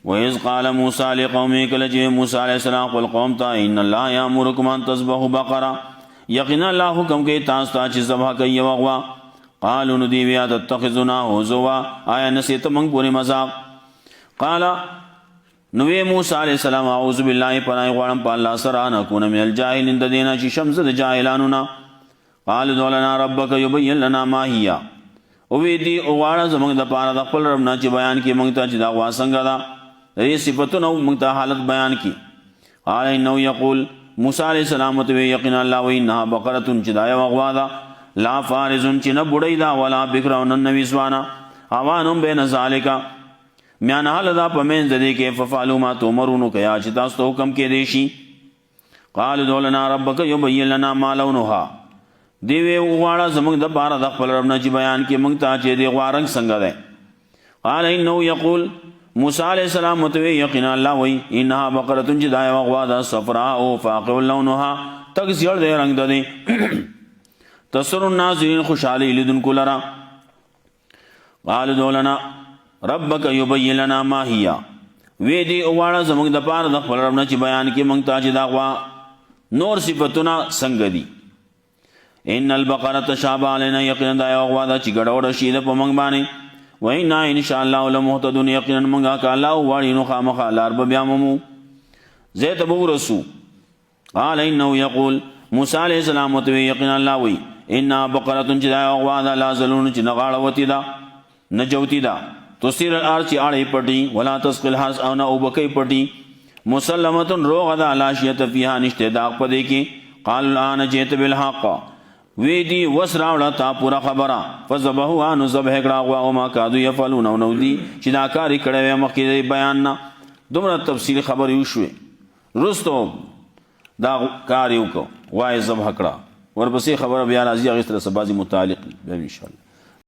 وَإِذْ قَالَ مُوسَى لِقَوْمِهِ کله چې موسی علیہ السلام خپل قوم ته ان الله یامرکم ان تذبحوا بقره یقینا الله حکم کوي تاسو ته چې ذبح کوي یو غوا قالوا ندی بیا تتخذنا هزوا آیا نسیت موږ پورې مذاق قال نوې موسی علیہ السلام اعوذ بالله پناه غواړم په الله سره نه کونه من الجاهلین د دینه چې شمس د جاهلانو نه قال ذلنا ربک یبین لنا ما هي او وی دی او غواړه زموږ د پاره د خپل رب نه چې بیان کې موږ ته چې دا غوا څنګه ده دې صفاتونه موږ ته حالت بیان کی قال انه یقول موسی علیہ السلام ته یقینا الله وانها بقره چې دا یو غوا ده لا فارز چې نه بډای دا ولا بکرون النبي سوانا اوانم بین ذالک میان حال دا پمن زدی کې ففعلوا ما تؤمرون کیا چې تاسو ته حکم کې دی شي قال دولنا ربک یبین لنا ما لونها دی وی غواړه زموږ د بار د خپل رب نه چې بیان کې موږ ته چې دی غوارنګ څنګه ده قال انه یقول موسی علیہ السلام متوی یقینا الله وی انها بقره جدا غوا ده صفراء او فاقع لونها تغزیر دی رنگ ده تسر الناظرین خوشحالی لیدونکو لرا قال دولنا ربک یبین لنا ما هي وی دی غواړه زموږ د پاره د خپل رب نه چې بیان کې موږ ته چې دا غوا نور صفاتونه څنګه دي ان البقره تشابه علينا یقینا دا یو غوا ده چې ګډوډ شي د په موږ باندې وإنا ان شاء الله لمهتدون یقینا موږ که الله وړي نو خامخا لار به بیا مو زيت ابو رسول قال انه يقول موسی علیہ السلام ته یقینا الله وی ان بقره چې دا یو غوا ده لا زلون چې نغاړه وتی دا نجوتی دا تسیر الارض اړې پټي ولا تسقل حس او نه وبکې پټي مسلمه روغ ده علاشیت فيها نشته دا پدې کې قال الان جئت بالحق وی دی وسراوړه تا پورا خبره فذبحوا ان ذبح کړه او ما کادو يفعلون نو دی چې دا کاری کړه مخکې بیان نه دومره تفصیل خبر یو شوې رستو دا کار یو کو وای ذبح کړه ورپسې خبره بیا راځي هغه سره سبازي متعلق به ان شاء الله